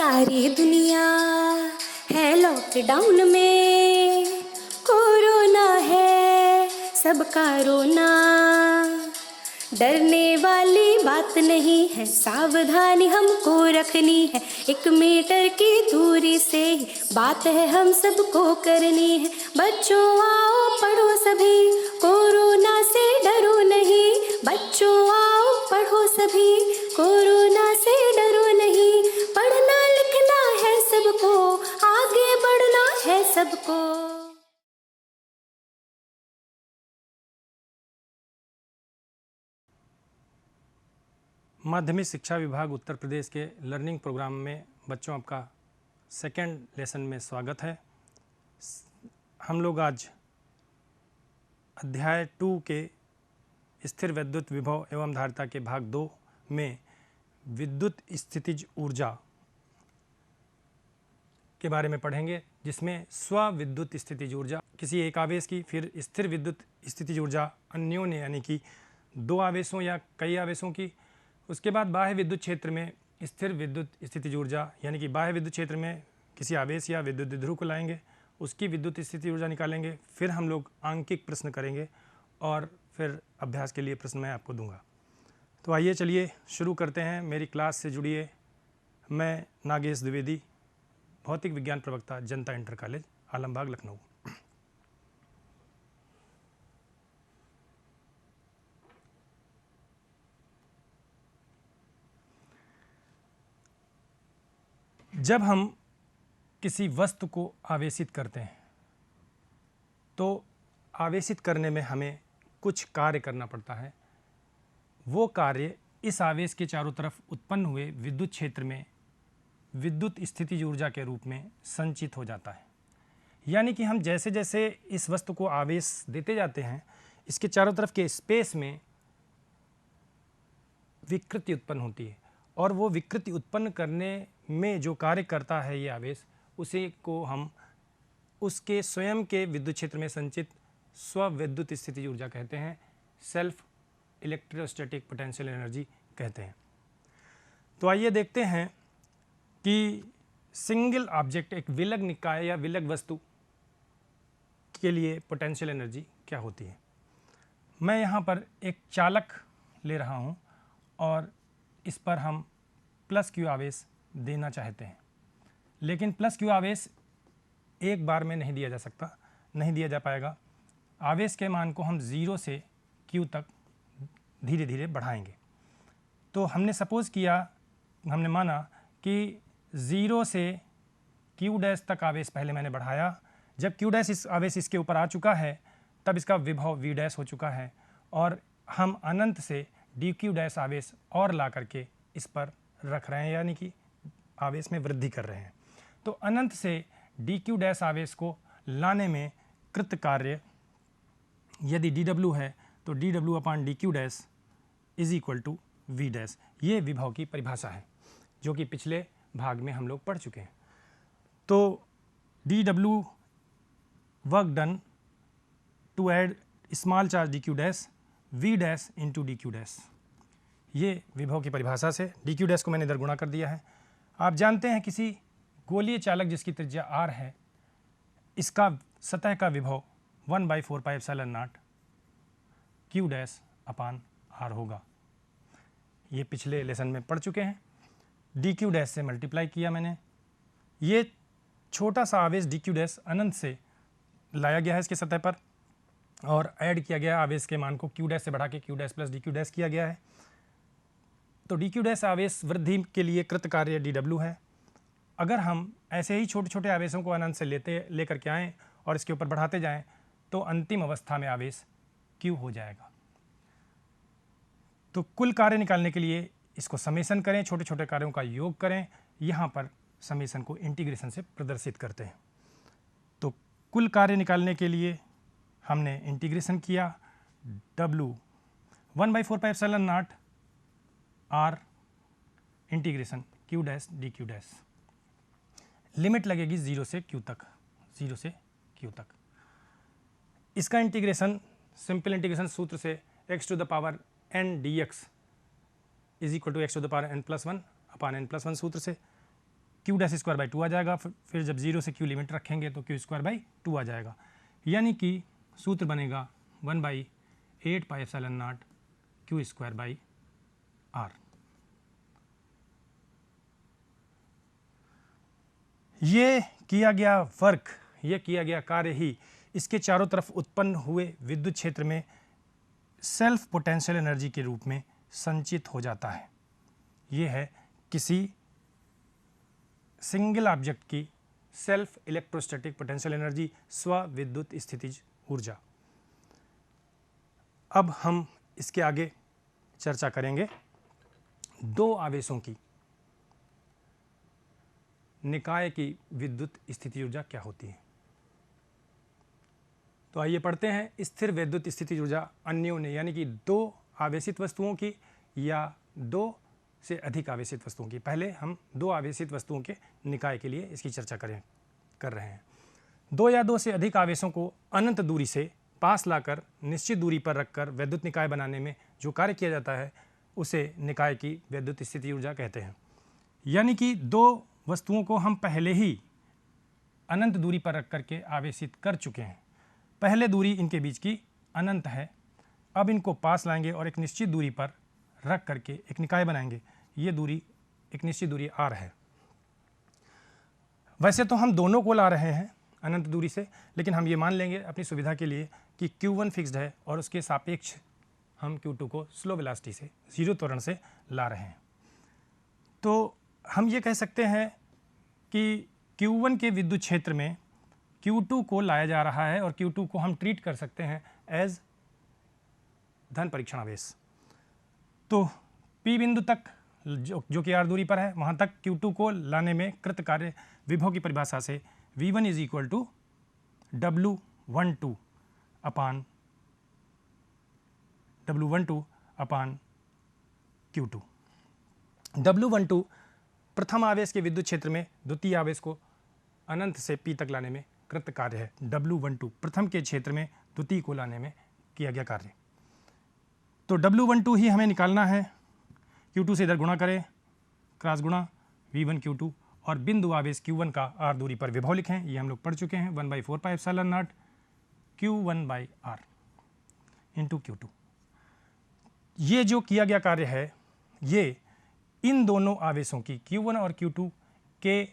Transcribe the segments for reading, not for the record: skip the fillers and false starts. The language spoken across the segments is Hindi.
सारी दुनिया है लॉकडाउन में, कोरोना है सबका रोना। डरने वाली बात नहीं है, सावधानी हमको रखनी है। 1 मीटर की दूरी से ही बात है हम सबको करनी है। बच्चों आओ पढ़ो सभी, कोरोना से डरो नहीं। बच्चों आओ पढ़ो सभी, कोरोना से डरो नहीं। पढ़ना लिखना है सबको, आगे बढ़ना है सबको। माध्यमिक शिक्षा विभाग उत्तर प्रदेश के लर्निंग प्रोग्राम में बच्चों आपका सेकेंड लेसन में स्वागत है। हम लोग आज अध्याय 2 के स्थिर विद्युत विभव एवं धारिता के भाग 2 में विद्युत स्थितिज ऊर्जा के बारे में पढ़ेंगे, जिसमें स्व विद्युत स्थितिज ऊर्जा किसी एक आवेश की, फिर स्थिर विद्युत स्थितिज ऊर्जा अन्योन्य यानी कि 2 आवेशों या कई आवेशों की, उसके बाद बाह्य विद्युत क्षेत्र में स्थिर विद्युत स्थितिज ऊर्जा यानी कि बाह्य विद्युत क्षेत्र में किसी आवेश या विद्युत द्विध्रुव को लाएंगे, उसकी विद्युत स्थितिज ऊर्जा निकालेंगे। फिर हम लोग आंकिक प्रश्न करेंगे और फिर अभ्यास के लिए प्रश्न मैं आपको दूंगा। तो आइए चलिए शुरू करते हैं। मेरी क्लास से जुड़िए। मैं नागेश द्विवेदी, भौतिक विज्ञान प्रवक्ता, जनता इंटर कॉलेज आलमबाग लखनऊ। जब हम किसी वस्तु को आवेशित करते हैं तो आवेशित करने में हमें कुछ कार्य करना पड़ता है। वो कार्य इस आवेश के चारों तरफ उत्पन्न हुए विद्युत क्षेत्र में विद्युत स्थितिज ऊर्जा के रूप में संचित हो जाता है। यानी कि हम जैसे जैसे इस वस्तु को आवेश देते जाते हैं, इसके चारों तरफ के स्पेस में विकृति उत्पन्न होती है, और वो विकृति उत्पन्न करने में जो कार्य करता है ये आवेश, उसे को हम उसके स्वयं के विद्युत क्षेत्र में संचित स्व विद्युत स्थितिज ऊर्जा कहते हैं, सेल्फ इलेक्ट्रोस्टैटिक पोटेंशियल एनर्जी कहते हैं। तो आइए देखते हैं कि सिंगल ऑब्जेक्ट, एक विलग निकाय या विलग वस्तु के लिए पोटेंशियल एनर्जी क्या होती है। मैं यहाँ पर एक चालक ले रहा हूँ और इस पर हम प्लस क्यू आवेश देना चाहते हैं, लेकिन प्लस क्यू आवेश एक बार में नहीं दिया जा सकता, नहीं दिया जा पाएगा। आवेश के मान को हम 0 से Q तक धीरे धीरे बढ़ाएंगे। तो हमने सपोज किया, हमने माना कि 0 से Q डैश तक आवेश पहले मैंने बढ़ाया। जब Q डैश इस आवेश इसके ऊपर आ चुका है, तब इसका विभव V डैश हो चुका है, और हम अनंत से dQ डैश आवेश और ला करके इस पर रख रहे हैं, यानी कि आवेश में वृद्धि कर रहे हैं। तो अनंत से dQ डैश आवेश को लाने में कृत कार्य यदि dW है तो dW upon dQ dash is equal to V dash. ये विभव की परिभाषा है जो कि पिछले भाग में हम लोग पढ़ चुके हैं। तो dW work done to add small charge dQ dash V dash into dQ dash. ये विभव की परिभाषा से dQ डैश को मैंने इधर गुणा कर दिया है। आप जानते हैं किसी गोलीय चालक जिसकी त्रिज्या r है, इसका सतह का विभव 1/4 पाई epsilon not Q dash upon r होगा। ये पिछले लेसन में पढ़ चुके हैं। dQ डैश से मल्टीप्लाई किया मैंने। ये छोटा सा आवेश dQ डैश अनंत से लाया गया है इसके सतह पर, और ऐड किया गया आवेश के मान को Q डैश से बढ़ा के Q dash plus dQ dash किया गया है। तो dQ डैश आवेश वृद्धि के लिए कृत कार्य dW है। अगर हम ऐसे ही छोटे छोटे आवेशों को अनंत से लेकर के आएँ और इसके ऊपर बढ़ाते जाएं, तो अंतिम अवस्था में आवेश Q हो जाएगा। तो कुल कार्य निकालने के लिए इसको समेशन करें, छोटे छोटे कार्यों का योग करें। यहाँ पर समेशन को इंटीग्रेशन से प्रदर्शित करते हैं। तो कुल कार्य निकालने के लिए हमने इंटीग्रेशन किया, W 1/4 pi epsilon not R integration Q dash dQ dash. Limit लगेगी 0 से Q तक, 0 से Q तक। इसका इंटीग्रेशन सिंपल इंटीग्रेशन सूत्र से x to the power n dx is equal to x to the power n+1 upon n+1 सूत्र से क्यू डैश स्क्वायर बाई 2 आ जाएगा। फिर जब 0 से क्यू लिमिट रखेंगे तो क्यू स्क्वायर बाई 2 आ जाएगा, यानी कि सूत्र बनेगा 1/8 pi epsilon not Q square by R. ये किया गया वर्क, ये किया गया कार्य ही इसके चारों तरफ उत्पन्न हुए विद्युत क्षेत्र में सेल्फ पोटेंशियल एनर्जी के रूप में संचित हो जाता है। ये है किसी सिंगल ऑब्जेक्ट की सेल्फ इलेक्ट्रोस्टैटिक पोटेंशियल एनर्जी, स्व विद्युत स्थितिज ऊर्जा। अब हम इसके आगे चर्चा करेंगे दो आवेशों की निकाय की विद्युत स्थिति ऊर्जा क्या होती है। तो आइए पढ़ते हैं। स्थिर विद्युत स्थिति ऊर्जा अन्योन्य यानी कि दो आवेशित वस्तुओं की या दो से अधिक आवेशित वस्तुओं की। पहले हम दो आवेशित वस्तुओं के निकाय के लिए इसकी चर्चा कर रहे हैं। दो या दो से अधिक आवेशों को अनंत दूरी से पास लाकर निश्चित दूरी पर रखकर विद्युत निकाय बनाने में जो कार्य किया जाता है उसे निकाय की विद्युत स्थिति ऊर्जा कहते हैं। यानी कि दो वस्तुओं को हम पहले ही अनंत दूरी पर रख करके आवेशित कर चुके हैं। पहले दूरी इनके बीच की अनंत है, अब इनको पास लाएंगे और एक निश्चित दूरी पर रख करके एक निकाय बनाएंगे। ये दूरी एक निश्चित दूरी r है। वैसे तो हम दोनों को ला रहे हैं अनंत दूरी से, लेकिन हम ये मान लेंगे अपनी सुविधा के लिए कि Q1 फिक्स्ड है और उसके सापेक्ष हम Q2 को स्लो वेलोसिटी से, जीरो त्वरण से ला रहे हैं। तो हम ये कह सकते हैं कि Q1 के विद्युत क्षेत्र में Q2 को लाया जा रहा है और Q2 को हम ट्रीट कर सकते हैं एज धन परीक्षण आवेश। तो P बिंदु तक जो कि r दूरी पर है वहाँ तक Q2 को लाने में कृत कार्य विभव की परिभाषा से V1 is equal to W12 upon Q2। W12 प्रथम आवेश के विद्युत क्षेत्र में द्वितीय आवेश को अनंत से P तक लाने में कृत कार्य है। W12 प्रथम के क्षेत्र में द्वितीय को लाने में किया गया कार्य। तो W12 ही हमें निकालना है। Q2 से इधर गुणा करें, क्रॉस गुणा V1 Q2 और बिंदु आवेश Q1 का r दूरी पर विभव लिखें। ये हम लोग पढ़ चुके हैं 1/4 पाई epsilon not Q1/r into Q2। ये जो किया गया कार्य है ये इन दोनों आवेशों की Q1 और Q2 के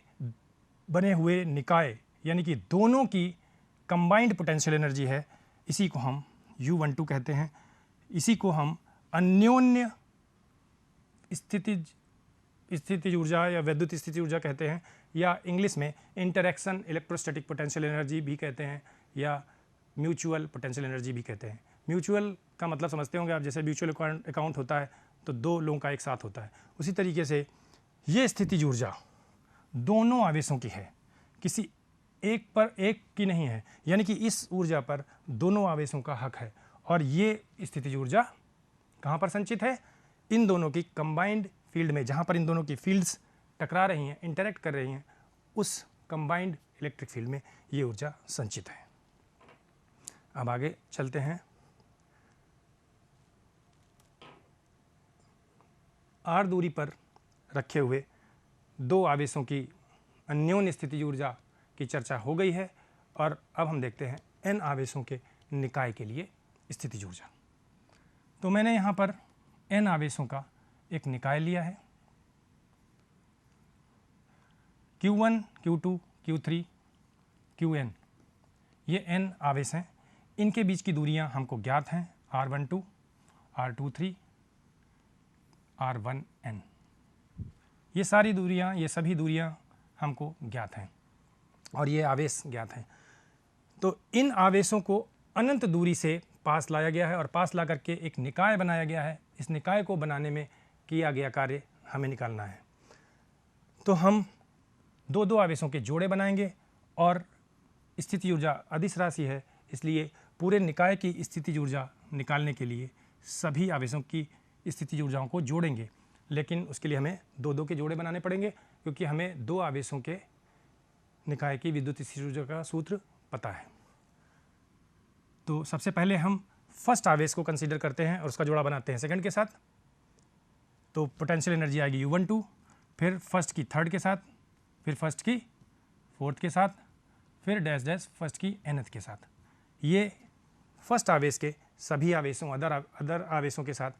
बने हुए निकाय यानी कि दोनों की कंबाइंड पोटेंशियल एनर्जी है। इसी को हम U12 कहते हैं। इसी को हम अन्योन्य स्थितिज ऊर्जा या विद्युत स्थिति ऊर्जा कहते हैं, या इंग्लिश में इंटरैक्शन इलेक्ट्रोस्टैटिक पोटेंशियल एनर्जी भी कहते हैं या म्यूचुअल पोटेंशियल एनर्जी भी कहते हैं। म्यूचुअल का मतलब समझते होंगे आप, जैसे म्यूचुअल अकाउंट होता है तो दो लोगों का एक साथ होता है, उसी तरीके से ये स्थितिज ऊर्जा दोनों आवेशों की है, किसी एक पर एक की नहीं है। यानी कि इस ऊर्जा पर दोनों आवेशों का हक है। और ये स्थितिज ऊर्जा कहाँ पर संचित है? इन दोनों की कंबाइंड फील्ड में, जहाँ पर इन दोनों की फील्ड्स टकरा रही हैं, इंटरैक्ट कर रही हैं, उस कंबाइंड इलेक्ट्रिक फील्ड में ये ऊर्जा संचित है। अब आगे चलते हैं। r दूरी पर रखे हुए दो आवेशों की अन्योन्य स्थितिज ऊर्जा की चर्चा हो गई है और अब हम देखते हैं n आवेशों के निकाय के लिए स्थितिज ऊर्जा। तो मैंने यहाँ पर n आवेशों का एक निकाय लिया है। Q1, Q2, Q3, Qn, ये n आवेश हैं। इनके बीच की दूरियां हमको ज्ञात हैं, R12, R23, R1n। ये सारी दूरियां, ये सभी दूरियां हमको ज्ञात हैं और ये आवेश ज्ञात हैं। तो इन आवेशों को अनंत दूरी से पास लाया गया है और पास ला करके एक निकाय बनाया गया है। इस निकाय को बनाने में किया गया कार्य हमें निकालना है। तो हम दो दो आवेशों के जोड़े बनाएंगे और स्थितिज ऊर्जा अदिश राशि है, इसलिए पूरे निकाय की स्थितिज ऊर्जा निकालने के लिए सभी आवेशों की स्थितिज ऊर्जाओं को जोड़ेंगे। लेकिन उसके लिए हमें दो दो के जोड़े बनाने पड़ेंगे क्योंकि हमें दो आवेशों के निकाय की विद्युत स्थितिज ऊर्जा का सूत्र पता है। तो सबसे पहले हम फर्स्ट आवेश को कंसीडर करते हैं और उसका जोड़ा बनाते हैं सेकंड के साथ। तो पोटेंशियल एनर्जी आएगी U12, फिर फर्स्ट की थर्ड के साथ फिर फर्स्ट की फोर्थ के साथ, फिर डैश डैश फर्स्ट की nth के साथ। ये फर्स्ट आवेश के सभी आवेशों अदर आवेशों के साथ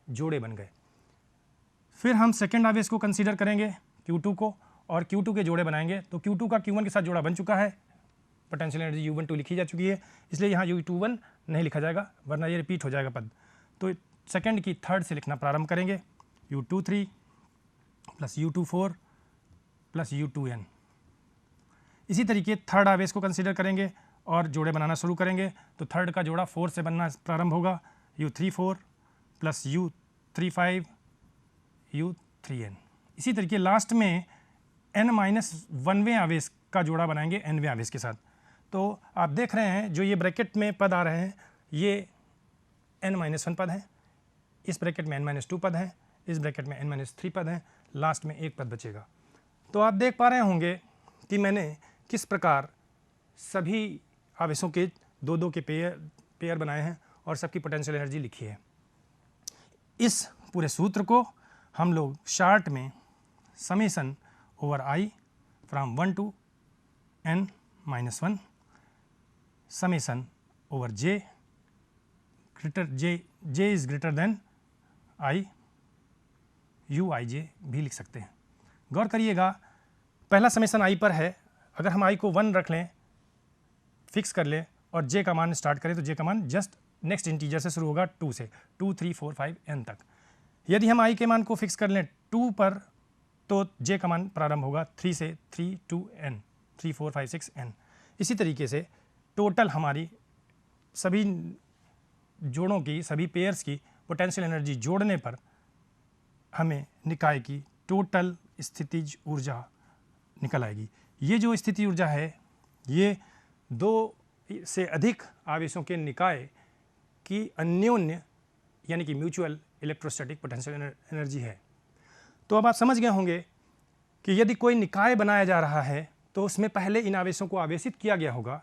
जोड़े बन गए। फिर हम सेकेंड आवेश को कंसीडर करेंगे Q2 को, और Q2 के जोड़े बनाएंगे। तो Q2 का Q1 के साथ जोड़ा बन चुका है, पोटेंशियल एनर्जी U12 लिखी जा चुकी है, इसलिए यहाँ U21 नहीं लिखा जाएगा वरना ये रिपीट हो जाएगा पद। तो सेकेंड की थर्ड से लिखना प्रारंभ करेंगे, U23 plus U24 plus U2n। इसी तरीके थर्ड आवेश को कंसीडर करेंगे और जोड़े बनाना शुरू करेंगे। तो थर्ड का जोड़ा 4 से बनना प्रारंभ होगा, U34 प्लस U35 U3n। इसी तरीके लास्ट में n-1वें आवेश का जोड़ा बनाएंगे nवें आवेश के साथ। तो आप देख रहे हैं जो ये ब्रैकेट में पद आ रहे हैं ये n-1 पद हैं, इस ब्रैकेट में n-2 पद हैं, इस ब्रैकेट में n-3 पद हैं, लास्ट में एक पद बचेगा। तो आप देख पा रहे होंगे कि मैंने किस प्रकार सभी आवेशों के दो दो के पेयर बनाए हैं और सबकी पोटेंशियल एनर्जी लिखी है। इस पूरे सूत्र को हम लोग शार्ट में summation over i from 1 to n-1 summation over j is greater than i uij भी लिख सकते हैं। गौर करिएगा पहला समेशन i पर है, अगर हम i को 1 रख लें, फिक्स कर लें और j का मान स्टार्ट करें तो j का मान जस्ट नेक्स्ट इंटीजर से शुरू होगा 2 से 2, 3, 4, 5 n तक। यदि हम i के मान को फिक्स कर लें 2 पर तो j का मान प्रारंभ होगा 3 से 3 to n, 3, 4, 5, 6 n। इसी तरीके से टोटल हमारी सभी जोड़ों की, सभी पेयर्स की पोटेंशियल एनर्जी जोड़ने पर हमें निकाय की टोटल स्थितिज ऊर्जा निकल आएगी। ये जो स्थिति ऊर्जा है ये 2 से अधिक आवेशों के निकाय की अन्योन्य यानी कि म्यूचुअल इलेक्ट्रोस्टैटिक पोटेंशियल एनर्जी है। तो अब आप समझ गए होंगे कि यदि कोई निकाय बनाया जा रहा है तो उसमें पहले इन आवेशों को आवेशित किया गया होगा।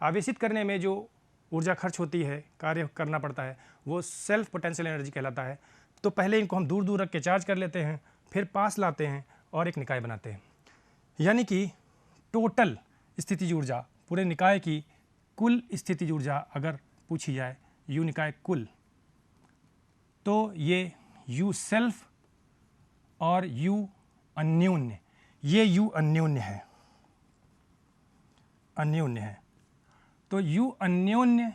आवेशित करने में जो ऊर्जा खर्च होती है, कार्य करना पड़ता है, वो सेल्फ पोटेंशियल एनर्जी कहलाता है। तो पहले इनको हम दूर दूर रख के चार्ज कर लेते हैं, फिर पास लाते हैं और एक निकाय बनाते हैं। यानी कि टोटल स्थितिज ऊर्जा, पूरे निकाय की कुल स्थितिज ऊर्जा अगर पूछी जाए यू निकाय कुल, तो ये यू सेल्फ और यू अन्योन्य, ये यू अन्योन्य है, अन्योन्य है। तो यू अन्योन्य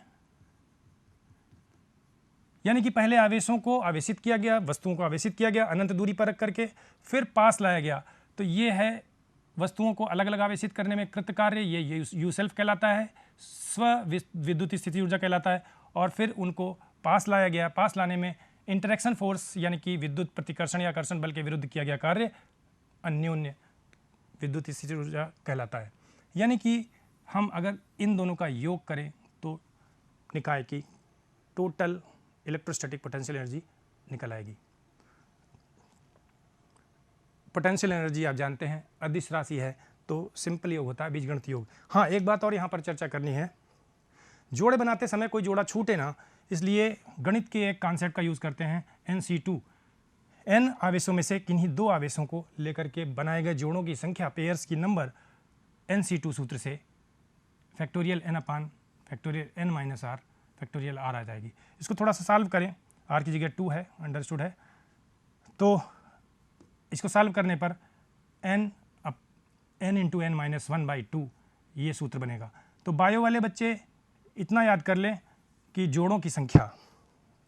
यानी कि पहले आवेशों को आवेशित किया गया, वस्तुओं को आवेशित किया गया अनंत दूरी पर रख करके, फिर पास लाया गया। तो ये है वस्तुओं को अलग अलग आवेशित करने में कृत कार्य, ये यू सेल्फ कहलाता है, स्व विद्युत स्थिति ऊर्जा कहलाता है। और फिर उनको पास लाया गया, पास लाने में इंटरेक्शन फोर्स यानी कि विद्युत प्रतिकर्षण या आकर्षण बल के विरुद्ध किया गया कार्य अन्योन्य विद्युत स्थिति ऊर्जा कहलाता है। यानी कि हम अगर इन दोनों का योग करें तो निकाय की टोटल इलेक्ट्रोस्टैटिक पोटेंशियल एनर्जी निकल आएगी। पोटेंशियल एनर्जी आप जानते हैं अदिश राशि है तो सिंपल योग होता है, बीजगणित योग। हाँ, एक बात और यहाँ पर चर्चा करनी है, जोड़े बनाते समय कोई जोड़ा छूटे ना, इसलिए गणित के एक कॉन्सेप्ट का यूज़ करते हैं NC2। n आवेशों में से किन्हीं 2 आवेशों को लेकर के बनाए गए जोड़ों की संख्या, पेयर्स की नंबर NC2 सूत्र से factorial n upon factorial n minus r factorial r आ जाएगी। इसको थोड़ा सा सॉल्व करें, r की जगह 2 है, अंडरस्टूड है। तो इसको सॉल्व करने पर n इंटू n माइनस 1/2 ये सूत्र बनेगा। तो बायो वाले बच्चे इतना याद कर लें कि जोड़ों की संख्या,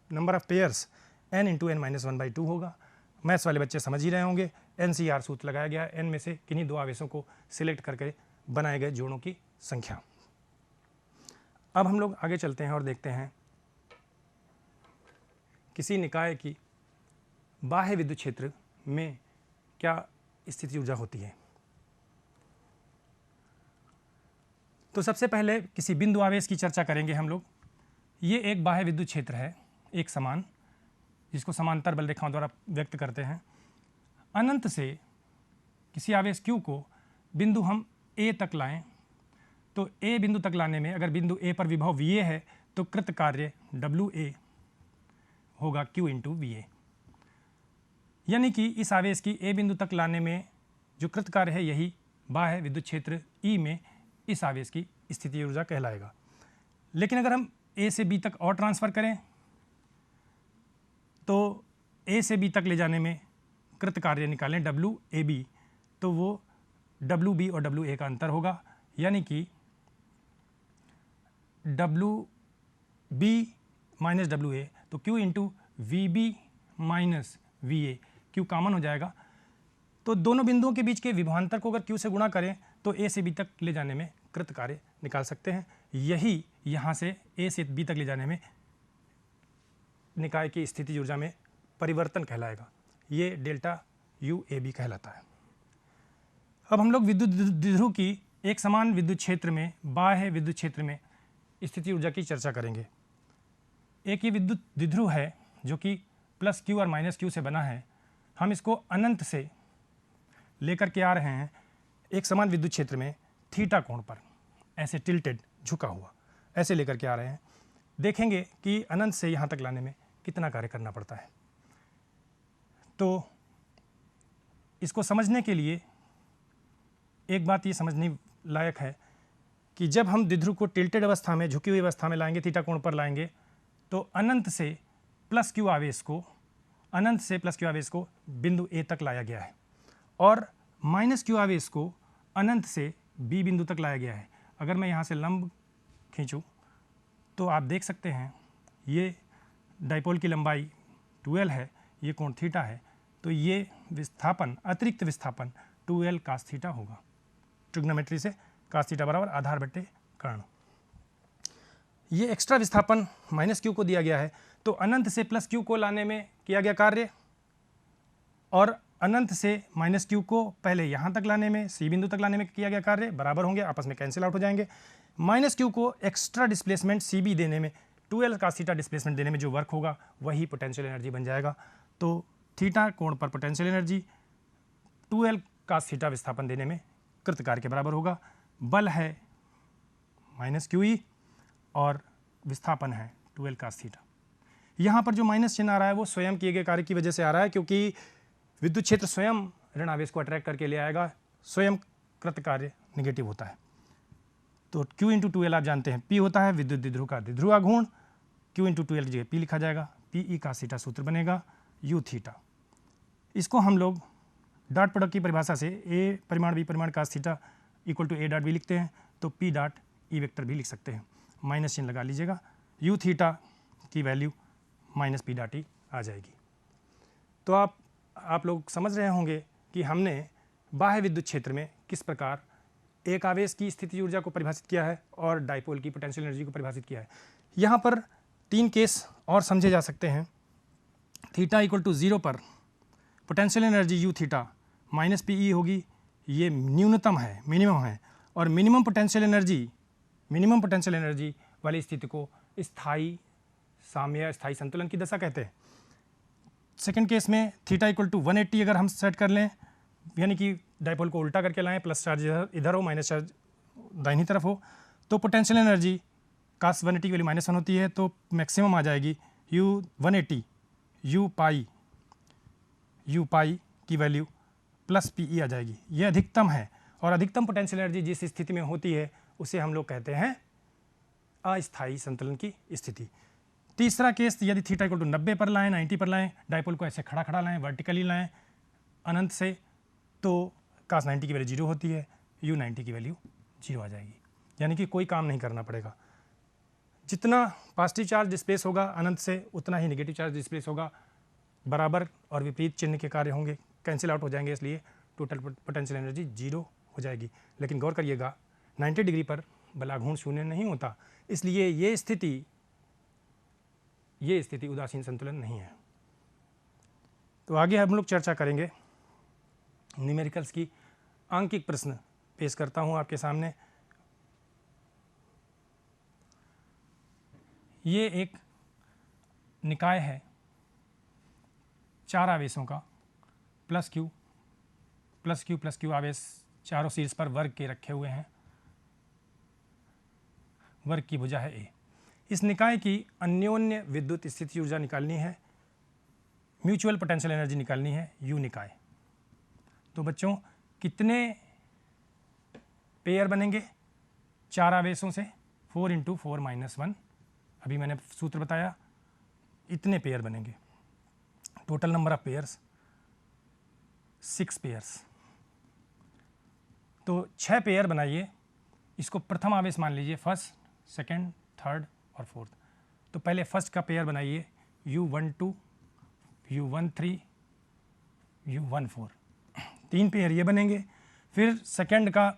number of pairs n into n minus 1/2 होगा। मैथ्स वाले बच्चे समझ ही रहे होंगे, NCR सूत्र लगाया गया n में से किन्हीं 2 आवेशों को सिलेक्ट करके बनाए गए जोड़ों की संख्या। अब हम लोग आगे चलते हैं और देखते हैं किसी निकाय की बाह्य विद्युत क्षेत्र में क्या स्थिति ऊर्जा होती है। तो सबसे पहले किसी बिंदु आवेश की चर्चा करेंगे हम लोग। ये एक बाह्य विद्युत क्षेत्र है, एक समान, जिसको समांतर बल रेखाओं द्वारा व्यक्त करते हैं। अनंत से किसी आवेश Q को बिंदु हम A तक लाएं, तो A बिंदु तक लाने में अगर बिंदु A पर विभव VA है तो कृत कार्य WA होगा Q इंटू VA। यानी कि इस आवेश की A बिंदु तक लाने में जो कृत कार्य है यही बाह्य विद्युत क्षेत्र ई में इस आवेश की स्थितीय ऊर्जा कहलाएगा। लेकिन अगर हम ए से बी तक और ट्रांसफ़र करें तो ए से बी तक ले जाने में कृत कार्य निकालें डब्ल्यू ए बी, तो वो डब्ल्यू बी और डब्ल्यू ए का अंतर होगा, यानी कि W B minus W A, तो Q into V B minus V A, Q common हो जाएगा। तो दोनों बिंदुओं के बीच के विभवांतर को अगर क्यू से गुणा करें तो ए से बी तक ले जाने में कृत कार्य निकाल सकते हैं। यही यहाँ से ए से बी तक ले जाने में निकाय की स्थितिज ऊर्जा में परिवर्तन कहलाएगा। ये डेल्टा यू ए बी कहलाता है। अब हम लोग विद्युत द्विध्रुव की एक समान विद्युत क्षेत्र में बाह्य विद्युत क्षेत्र में स्थितिज ऊर्जा की चर्चा करेंगे। एक ये विद्युत द्विध्रुव है जो कि प्लस क्यू और माइनस क्यू से बना है। हम इसको अनंत से लेकर के आ रहे हैं एक समान विद्युत क्षेत्र में थीटा कोण पर, ऐसे टिल्टेड झुका हुआ ऐसे लेकर के आ रहे हैं। देखेंगे कि अनंत से यहाँ तक लाने में कितना कार्य करना पड़ता है। तो इसको समझने के लिए एक बात ये समझने लायक है कि जब हम द्विध्रुव को टिल्टेड अवस्था में, झुकी हुई अवस्था में लाएंगे, थीटा कोण पर लाएंगे, तो अनंत से प्लस क्यू आवेश को बिंदु ए तक लाया गया है और माइनस क्यू आवेश को अनंत से बी बिंदु तक लाया गया है। अगर मैं यहाँ से लंब खींचूँ तो आप देख सकते हैं ये डाइपोल की लंबाई 12 है, ये कोण थीटा है, तो ये विस्थापन, अतिरिक्त विस्थापन 2l cos थीटा होगा। ट्रिग्नोमेट्री से cos थीटा बराबर आधार बट्टे कर्ण। ये एक्स्ट्रा विस्थापन माइनस क्यू को दिया गया है, तो अनंत से प्लस क्यू को लाने में किया गया कार्य और अनंत से माइनस क्यू को पहले यहाँ तक लाने में, सी बिंदु तक लाने में किया गया कार्य बराबर होंगे, आपस में कैंसिल आउट हो जाएंगे। माइनस क्यू को एक्स्ट्रा डिस्प्लेसमेंट सी बी देने में, 2l cos थीटा डिस्प्लेसमेंट देने में जो वर्क होगा वही पोटेंशियल एनर्जी बन जाएगा। तो थीटा कोण पर potential energy 2l cos theta विस्थापन देने में कृत कार्य के बराबर होगा। बल है माइनस क्यू ई और विस्थापन है 2l cos थीटा। यहाँ पर जो माइनस चिन्ह आ रहा है वो स्वयं किए गए कार्य की वजह से आ रहा है, क्योंकि विद्युत क्षेत्र स्वयं ऋण आवेश को अट्रैक्ट करके ले आएगा, स्वयं कृत कार्य निगेटिव होता है। तो Q इंटू 2l आप जानते हैं P होता है विद्युत द्विध्रुव का द्विध्रुव आघूर्ण, Q इंटू 2l की जगह P लिखा जाएगा, PE cos थीटा सूत्र बनेगा U थीटा। इसको हम लोग डॉट प्रोडक्ट की परिभाषा से A परिमाण B परिमाण cos theta equal to A dot B लिखते हैं, तो P डॉट E वेक्टर भी लिख सकते हैं, माइनस चिन्ह लगा लीजिएगा, U थीटा की value minus P dot E आ जाएगी। तो आप लोग समझ रहे होंगे कि हमने बाह्य विद्युत क्षेत्र में किस प्रकार एक आवेश की स्थितिज ऊर्जा को परिभाषित किया है और डाइपोल की पोटेंशियल एनर्जी को परिभाषित किया है। यहाँ पर 3 केस और समझे जा सकते हैं। थीटा इक्वल टू 0 पर potential energy you theta minus P E होगी, ये न्यूनतम है, मिनिमम है, और मिनिमम पोटेंशियल एनर्जी वाली स्थिति को स्थायी साम्य, स्थायी संतुलन की दशा कहते हैं। सेकेंड केस में थीटा इक्वल टू 180 अगर हम सेट कर लें, यानी कि डाइपोल को उल्टा करके लाएं, प्लस चार्ज इधर हो, माइनस चार्ज दाहिनी तरफ हो, तो पोटेंशियल एनर्जी cos 180 की वैल्यू -1 होती है, तो मैक्सिमम आ जाएगी u 180 u पाई की वैल्यू प्लस पी ई आ जाएगी। ये अधिकतम है, और अधिकतम पोटेंशियल एनर्जी जिस स्थिति में होती है उसे हम लोग कहते हैं अस्थायी संतुलन की स्थिति। तीसरा केस, यदि थीटा इक्वल टू 90 पर लाएं, 90 पर लाएं, डाइपोल को ऐसे खड़ा खड़ा लाएं, वर्टिकली लाएं अनंत से, तो cos 90 की वैल्यू 0 होती है, u 90 की वैल्यू 0 आ जाएगी। यानी कि कोई काम नहीं करना पड़ेगा, जितना पॉजिटिव चार्ज डिस्प्लेस होगा अनंत से उतना ही नेगेटिव चार्ज डिस्प्लेस होगा, बराबर और विपरीत चिन्ह के कार्य होंगे, कैंसिल आउट हो जाएंगे, इसलिए टोटल पोटेंशियल एनर्जी 0 हो जाएगी। लेकिन गौर करिएगा 90 डिग्री पर बलाघूर्ण शून्य नहीं होता, इसलिए ये स्थिति उदासीन संतुलन नहीं है। तो आगे हम लोग चर्चा करेंगे न्यूमेरिकल्स की। आंकिक प्रश्न पेश करता हूं आपके सामने। ये एक निकाय है 4 आवेशों का, प्लस क्यू आवेश चारों शीर्ष पर वर्ग के रखे हुए हैं, वर्ग की भुजा है ए। इस निकाय की अन्योन्य विद्युत स्थिति ऊर्जा निकालनी है, म्यूचुअल पोटेंशियल एनर्जी निकालनी है, यू निकाय। तो बच्चों, कितने पेयर बनेंगे 4 आवेशों से, 4 × 4 - 1, अभी मैंने सूत्र बताया, इतने पेयर बनेंगे। Total number of pairs 6 pairs. तो 6 पेयर बनाइए, इसको प्रथम आवेश मान लीजिए, फर्स्ट, सेकंड, थर्ड और फोर्थ। तो पहले फर्स्ट का पेयर बनाइए U12, U13, U14, 3 पेयर ये बनेंगे। फिर सेकंड का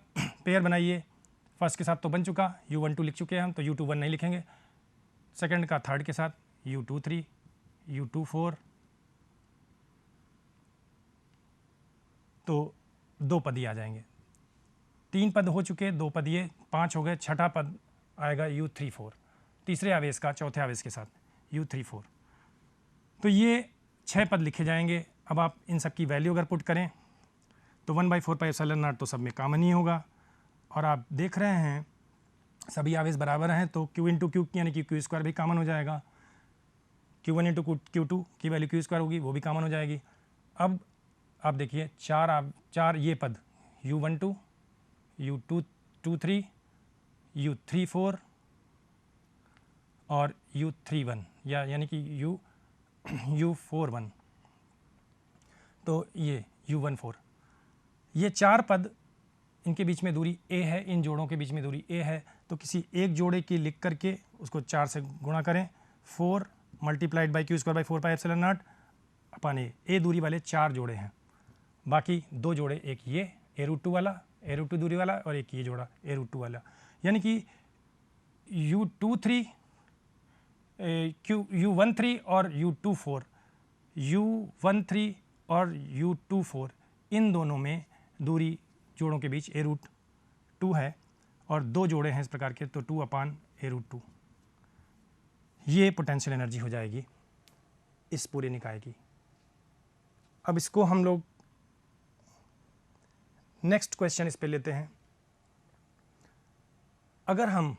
पेयर बनाइए, फर्स्ट के साथ तो बन चुका, U12 लिख चुके हैं हम, तो U21 नहीं लिखेंगे। सेकंड का थर्ड के साथ U23, U24, तो 2 पद ही आ जाएंगे। 3 पद हो चुके, 2 पद ये, 5 हो गए। छठा पद आएगा U34, तीसरे आवेश का चौथे आवेश के साथ U34। तो ये 6 पद लिखे जाएंगे। अब आप इन सब की वैल्यू अगर पुट करें तो 1/4πε0 तो सब में कॉमन ही होगा। और आप देख रहे हैं सभी आवेश बराबर हैं, तो Q × Q यानी कि Q² भी कॉमन हो जाएगा। Q1 × Q2 की वैल्यू Q² होगी, वो भी कॉमन हो जाएगी। अब आप देखिए 4 ये पद U12, U23, U34 और U31 यानी कि U41, तो ये U14, ये 4 पद, इनके बीच में दूरी a है, इन जोड़ों के बीच में दूरी a है। तो किसी एक जोड़े की लिख करके उसको 4 से गुणा करें, 4 × Q²/4πε0 अपन a दूरी वाले 4 जोड़े हैं, बाकी 2 जोड़े, एक ये a√2 वाला, a√2 दूरी वाला, और एक ये जोड़ा a√2 वाला, यानी कि U13 U13 और U13 और U24, इन दोनों में दूरी जोड़ों के बीच a√2 है, और 2 जोड़े हैं इस प्रकार के, तो 2/a√2, ये पोटेंशियल एनर्जी हो जाएगी इस पूरे निकाय की। अब इसको हम लोग नेक्स्ट क्वेश्चन इस पे लेते हैं। अगर हम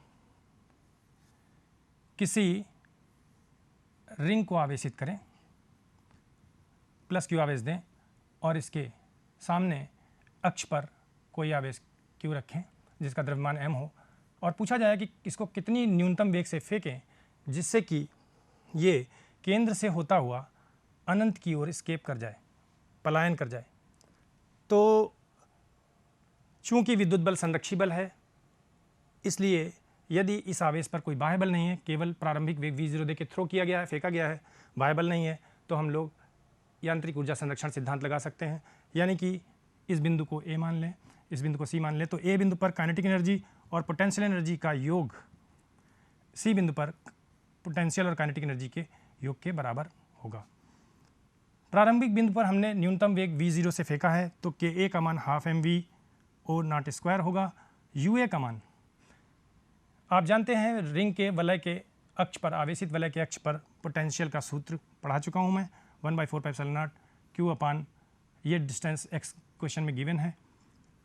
किसी रिंग को आवेशित करें, +Q आवेश दें, और इसके सामने अक्ष पर कोई आवेश Q रखें जिसका द्रव्यमान m हो, और पूछा जाए कि इसको कितनी न्यूनतम वेग से फेंकें जिससे कि ये केंद्र से होता हुआ अनंत की ओर एस्केप कर जाए, पलायन कर जाए। तो चूंकि विद्युत बल संरक्षी बल है, इसलिए यदि इस आवेश पर कोई बाह्य बल नहीं है, केवल प्रारंभिक वेग v0 दे के थ्रो किया गया है, फेंका गया है, बाह्य बल नहीं है, तो हम लोग यांत्रिक ऊर्जा संरक्षण सिद्धांत लगा सकते हैं। यानी कि इस बिंदु को A मान लें, इस बिंदु को C मान लें, तो A बिंदु पर काइनेटिक एनर्जी और पोटेंशियल एनर्जी का योग C बिंदु पर पोटेंशियल और काइनेटिक एनर्जी के योग के बराबर होगा। प्रारंभिक बिंदु पर हमने न्यूनतम वेग v0 से फेंका है, तो Ka का मान 12 mv/0² होगा। Ua का मान आप जानते हैं, रिंग के वलय के अक्ष पर, आवेशित वलय के अक्ष पर पोटेंशियल का सूत्र पढ़ा चुका हूँ मैं, 1/4πε0 Q/, ये डिस्टेंस x क्वेश्चन में गिवन है,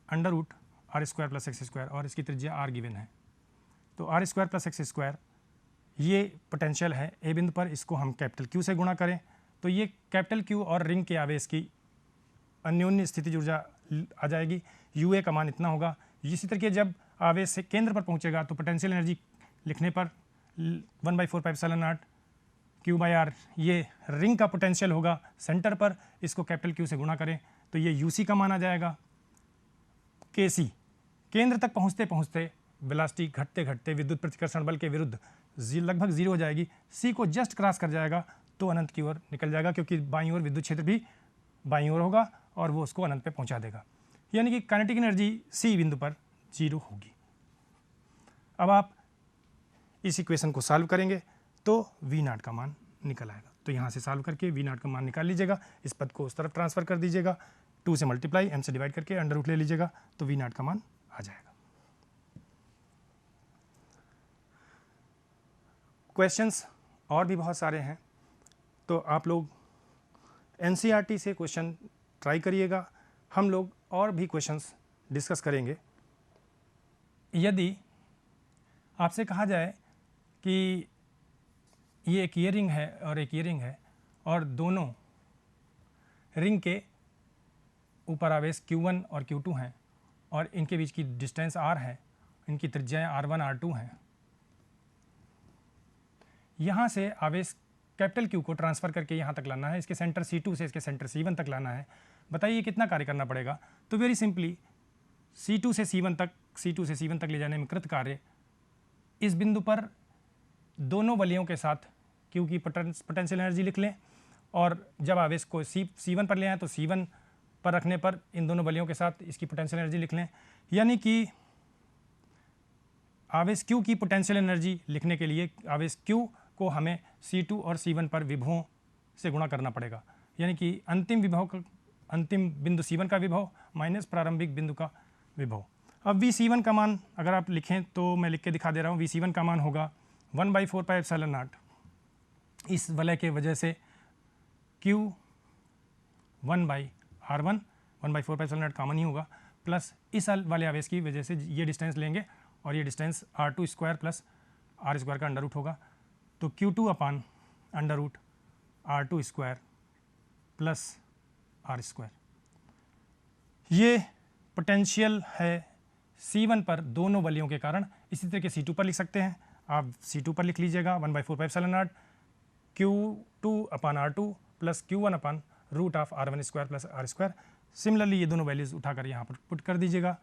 √r² + x², और इसकी त्रिज्या r गिवन है। तो r² + x² ये पोटेंशियल है A बिंदु पर, इसको हम कैपिटल Q से गुणा करें तो ये कैपिटल Q और रिंग के आवेश की अन्योन्य स्थितिज ऊर्जा आ जाएगी। Ua का मान इतना होगा। इसी तरीके जब आवेश से केंद्र पर पहुंचेगा तो पोटेंशियल एनर्जी लिखने पर 1/4πε0 Q/r, ये रिंग का पोटेंशियल होगा सेंटर पर, इसको कैपिटल Q से गुणा करें तो ये UC का मान आ जाएगा। KC केंद्र तक पहुंचते पहुंचते वेलोसिटी घटते घटते विद्युत प्रतिकर्षण बल के विरुद्ध लगभग 0 हो जाएगी। C को जस्ट क्रॉस कर जाएगा तो अनंत की ओर निकल जाएगा, क्योंकि बाईं ओर विद्युत क्षेत्र भी बाईं ओर होगा और वो उसको अनंत पे पहुंचा देगा। यानी कि काइनेटिक एनर्जी C बिंदु पर 0 होगी। अब आप इस इक्वेशन को सॉल्व करेंगे तो V0 का मान निकल आएगा। तो यहाँ से सॉल्व करके V0 का मान निकाल लीजिएगा, इस पद को उस तरफ ट्रांसफर कर दीजिएगा, 2 से मल्टीप्लाई m से डिवाइड करके अंडर रूट ले लीजिएगा तो V0 का मान आ जाएगा। क्वेश्चंस और भी बहुत सारे हैं, तो आप लोग NCERT से क्वेश्चन ट्राई करिएगा। हम लोग और भी क्वेश्चंस डिस्कस करेंगे। यदि आपसे कहा जाए कि ये एक ये रिंग है और एक ये रिंग है और दोनों रिंग के ऊपर आवेश Q1 और Q2 हैं और इनके बीच की डिस्टेंस r है, इनकी त्रिज्याएं r1 r2 हैं। यहाँ से आवेश कैपिटल Q को ट्रांसफ़र करके यहाँ तक लाना है, इसके सेंटर C2 से इसके सेंटर C1 तक लाना है। बताइए कितना कार्य करना पड़ेगा? तो वेरी सिंपली C2 से C1 तक ले जाने में कृत कार्य इस बिंदु पर दोनों वलयों के साथ Q की पोटेंशियल एनर्जी लिख लें, और जब आवेश को C1 पर ले आए तो C1 पर रखने पर इन दोनों वलयों के साथ इसकी पोटेंशियल एनर्जी लिख लें। यानी कि आवेश Q की पोटेंशियल एनर्जी लिखने के लिए आवेश Q को हमें C2 और C1 पर विभवों से गुणा करना पड़ेगा। यानी कि अंतिम बिंदु C1 का विभव माइनस प्रारंभिक बिंदु का विभव। अब VC1 का मान अगर आप लिखें तो मैं लिख के दिखा दे रहा हूँ। VC1 का मान होगा 1/4πε0 इस वलय के वजह से Q 1/r1 1/4πε0 कॉमन ही होगा, प्लस इस वाले आवेश की वजह से ये डिस्टेंस लेंगे और ये distance r2 square plus r square का अंडर रूट होगा। तो Q2 upon under root r2 square plus r square. ये पोटेंशियल है C1 पर दोनों वलयों के कारण। इसी तरह के C2 पर लिख सकते हैं, आप C2 पर लिख लीजिएगा 1/4πε0 Q2 upon r2 plus Q1 upon root of r1 square plus r square. Similarly ये दोनों वैल्यूज़ उठाकर यहाँ पर पुट कर दीजिएगा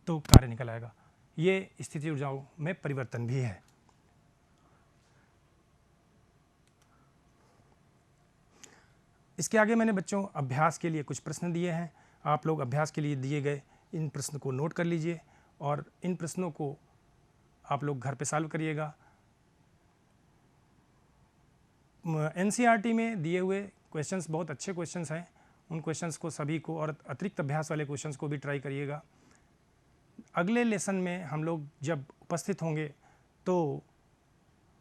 तो कार्य निकल आएगा। ये स्थिति ऊर्जाओं में परिवर्तन भी है। इसके आगे मैंने बच्चों अभ्यास के लिए कुछ प्रश्न दिए हैं। आप लोग अभ्यास के लिए दिए गए इन प्रश्न को नोट कर लीजिए और इन प्रश्नों को आप लोग घर पे सॉल्व करिएगा। NCERT में दिए हुए क्वेश्चंस बहुत अच्छे क्वेश्चंस हैं, उन क्वेश्चंस को सभी को और अतिरिक्त अभ्यास वाले क्वेश्चंस को भी ट्राई करिएगा। अगले लेसन में हम लोग जब उपस्थित होंगे तो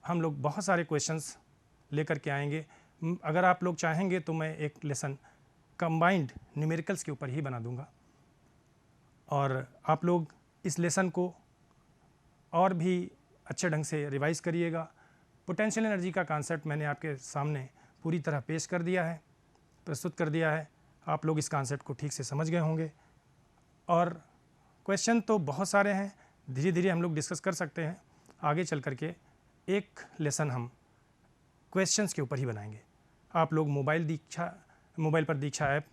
हम लोग बहुत सारे क्वेश्चंस लेकर के आएंगे। अगर आप लोग चाहेंगे तो मैं एक लेसन कंबाइंड न्यूमेरिकल्स के ऊपर ही बना दूंगा और आप लोग इस लेसन को और भी अच्छे ढंग से रिवाइज करिएगा। पोटेंशियल एनर्जी का कॉन्सेप्ट मैंने आपके सामने पूरी तरह पेश कर दिया है, प्रस्तुत कर दिया है। आप लोग इस कॉन्सेप्ट को ठीक से समझ गए होंगे और क्वेश्चन तो बहुत सारे हैं, धीरे धीरे हम लोग डिस्कस कर सकते हैं। आगे चल कर के एक लेसन हम क्वेश्चंस के ऊपर ही बनाएंगे। आप लोग मोबाइल पर दीक्षा ऐप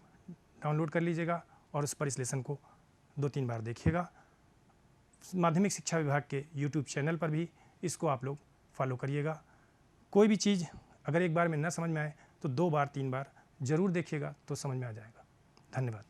डाउनलोड कर लीजिएगा और उस पर इस लेसन को 2-3 बार देखिएगा। माध्यमिक शिक्षा विभाग के YouTube चैनल पर भी इसको आप लोग फॉलो करिएगा। कोई भी चीज़ अगर एक बार में न समझ में आए तो 2 बार 3 बार ज़रूर देखिएगा तो समझ में आ जाएगा। धन्यवाद।